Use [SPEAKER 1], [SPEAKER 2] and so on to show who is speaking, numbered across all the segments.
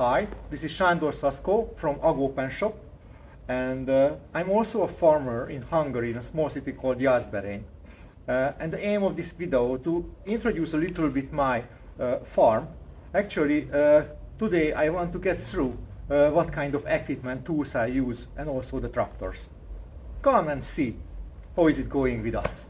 [SPEAKER 1] Hi, this is Sándor Szaszko from Agopen Shop, and I'm also a farmer in Hungary in a small city called Jászberény. And the aim of this video to introduce a little bit my farm. Actually, today I want to get through what kind of equipment, tools I use, and also the tractors. Come and see how is it going with us.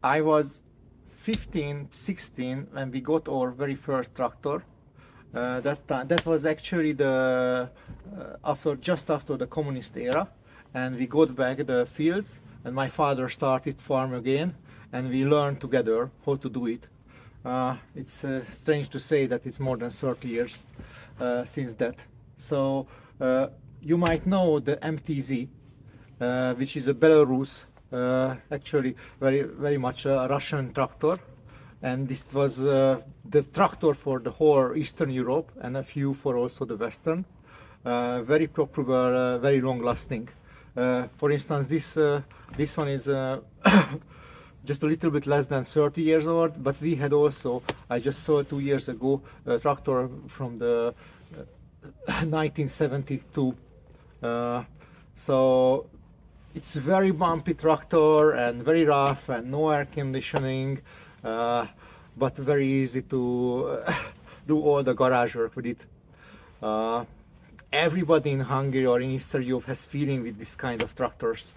[SPEAKER 1] I was 15, 16 when we got our very first tractor. That was actually just after the communist era, and we got back the fields, and my father started farm again, and we learned together how to do it. It's strange to say that it's more than 30 years since that. So you might know the MTZ, which is a Belarus. Actually very much a Russian tractor, and this was the tractor for the whole Eastern Europe and a few for also the Western. Very profitable, very long lasting. For instance, this one is just a little bit less than 30 years old, but we had also, I just saw 2 years ago, a tractor from the 1972. So it's a very bumpy tractor and very rough and no air conditioning, but very easy to do all the garage work with it. Everybody in Hungary or in Eastern Europe has feeling with this kind of tractors,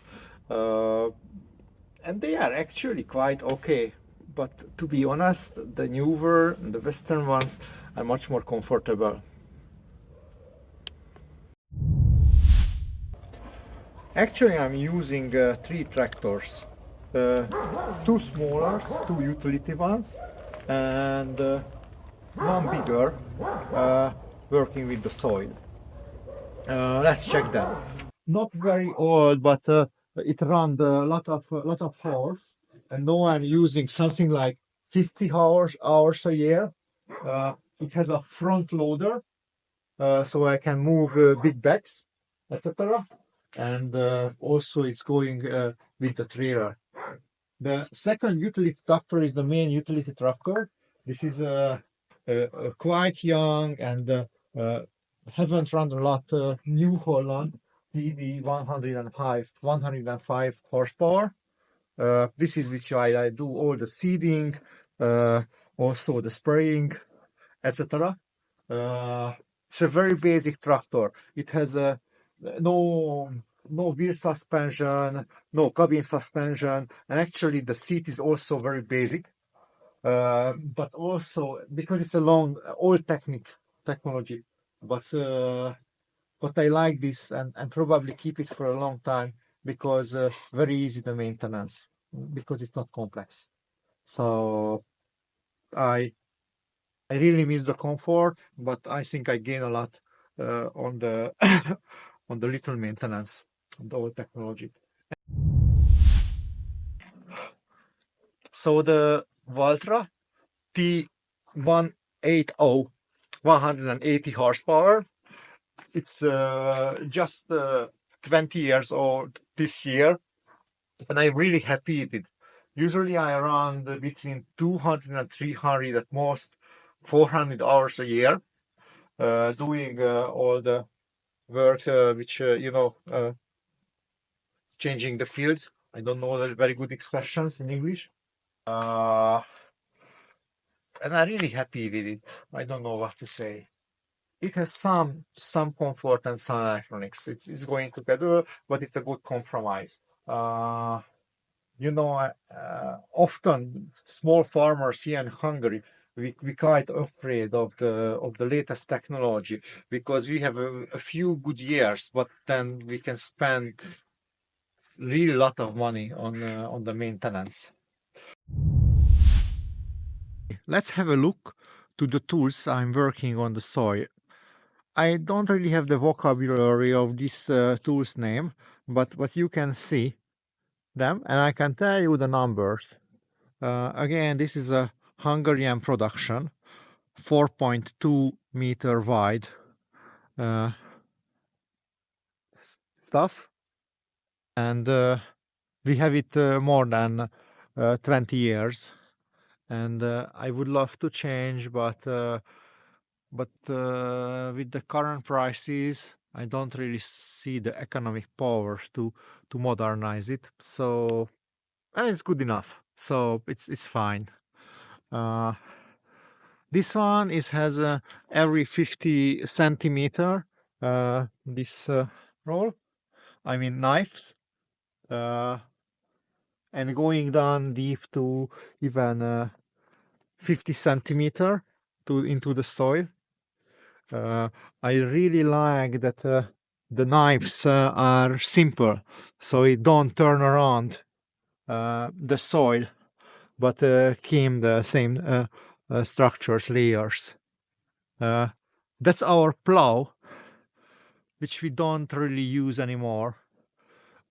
[SPEAKER 1] and they are actually quite okay. But to be honest, the newer and the Western ones are much more comfortable. Actually, I'm using 3 tractors, 2 smaller, 2 utility ones, and 1 bigger, working with the soil. Let's check that. Not very old, but it runs a lot of hours, and now I'm using something like 50 hours a year. It has a front loader, so I can move big bags, etc. And also it's going with the trailer. The second utility tractor is the main utility tractor. This is quite young and haven't run a lot. New Holland PV 105 horsepower. This is which I do all the seeding, also the spraying, etc. It's a very basic tractor. It has a no wheel suspension, no cabin suspension, and actually the seat is also very basic. But also because it's a long old technology, but I like this and probably keep it for a long time because very easy to maintenance because it's not complex. So I really miss the comfort, but I think I gain a lot on the on the little maintenance of the old technology. So the Valtra T180 180 horsepower. It's just 20 years old this year, and I'm really happy with it. Usually I run between 200 and 300, at most 400 hours a year, doing all the work which changing the fields. I don't know the very good expressions in English, and I'm really happy with it. I don't know what to say. It has some comfort and some electronics. It's going together, but it's a good compromise. Often small farmers here in Hungary, we quite afraid of the latest technology because we have a few good years, but then we can spend really a lot of money on the maintenance. Let's have a look to the tools I'm working on the soil. I don't really have the vocabulary of this tool's name, but you can see them and I can tell you the numbers. Again, this is a Hungarian production 4.2 meter wide stuff, and we have it more than 20 years, and I would love to change, but with the current prices, I don't really see the economic power to modernize it. So, and it's good enough. So it's fine. This one has every 50 centimeter this roll. I mean knives, and going down deep to even 50 centimeter into the soil. I really like that the knives are simple, so it don't turn around the soil, but came the same structures, layers. That's our plow, which we don't really use anymore.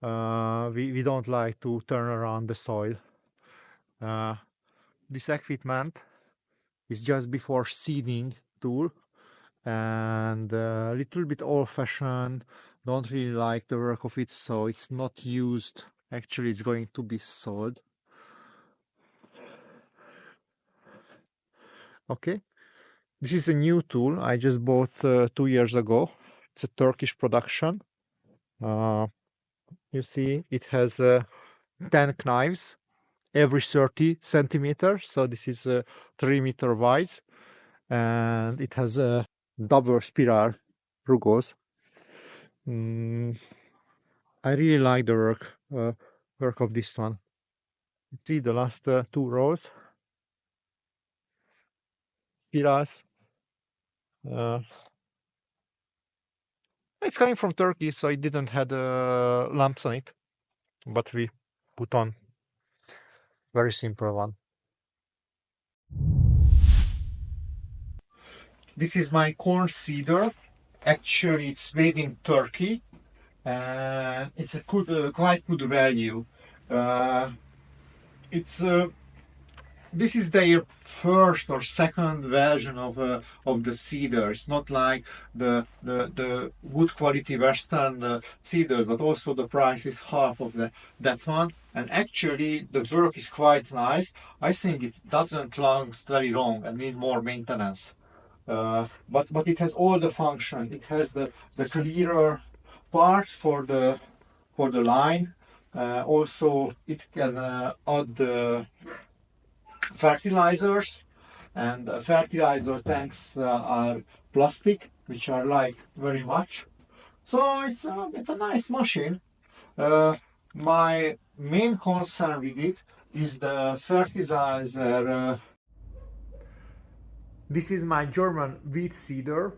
[SPEAKER 1] We don't like to turn around the soil. This equipment is just before seeding tool, and a little bit old-fashioned. Don't really like the work of it, so it's not used. Actually, it's going to be sold. Okay, this is a new tool I just bought 2 years ago. It's a Turkish production. You see, it has 10 knives every 30 centimeters, so this is 3 meter wide, and it has a double spiral rugos. I really like the work of this one. You see the last two rows, spirals. It's coming from Turkey, so it didn't have lamps on it, but we put on very simple one. This is my corn seeder. Actually, it's made in Turkey, and it's a quite good value. This is their first or second version of the cedar. It's not like the good quality Western cedar, but also the price is half of that one. And actually, the work is quite nice. I think it doesn't last very long and need more maintenance. But it has all the function. It has the clearer parts for the line. Also, it can add the fertilizers, and fertilizer tanks are plastic, which I like very much. So it's a nice machine. My main concern with it is the fertilizer. This is my German wheat seeder.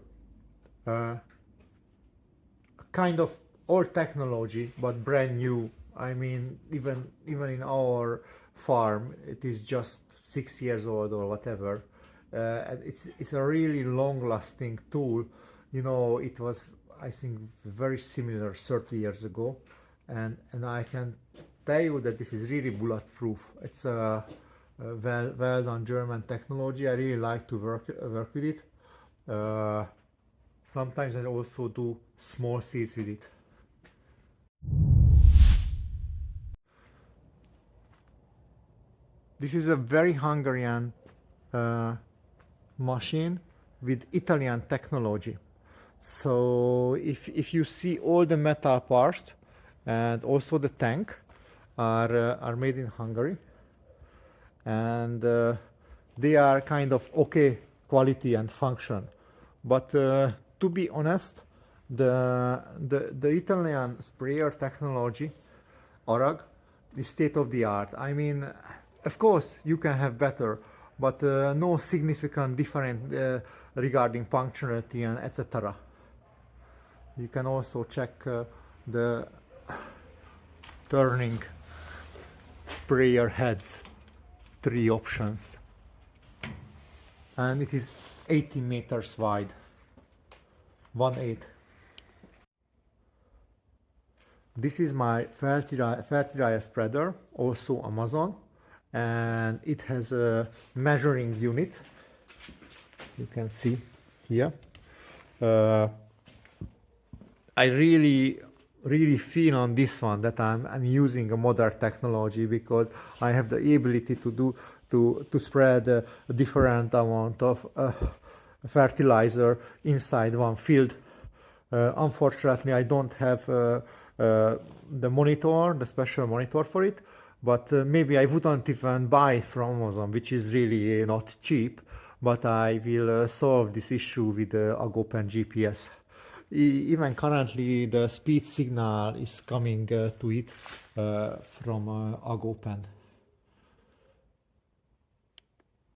[SPEAKER 1] Kind of old technology, but brand new. I mean, even in our farm, it is just 6 years old or whatever. And it's a really long-lasting tool. You know, it was, I think, very similar 30 years ago, and I can tell you that this is really bulletproof. It's a well done German technology. I really like to work with it. Sometimes I also do small seeds with it. This is a very Hungarian machine with Italian technology. So if you see all the metal parts and also the tank are made in Hungary, and they are kind of okay quality and function. But to be honest, the Italian sprayer technology, Arag, is state of the art. I mean, of course you can have better, but no significant difference regarding functionality and etc. You can also check the turning sprayer heads, 3 options, and it is 80 meters wide, 1/8. This is my fertilizer spreader, also Amazon, and it has a measuring unit. you can see here. I really feel on this one that I'm using a modern technology, because I have the ability to spread a different amount of fertilizer inside one field. Unfortunately, I don't have the monitor, the special monitor for it, but maybe I wouldn't even buy it from Amazon, which is really not cheap, but I will solve this issue with the Agopen GPS. Even currently the speed signal is coming to it from Agopen.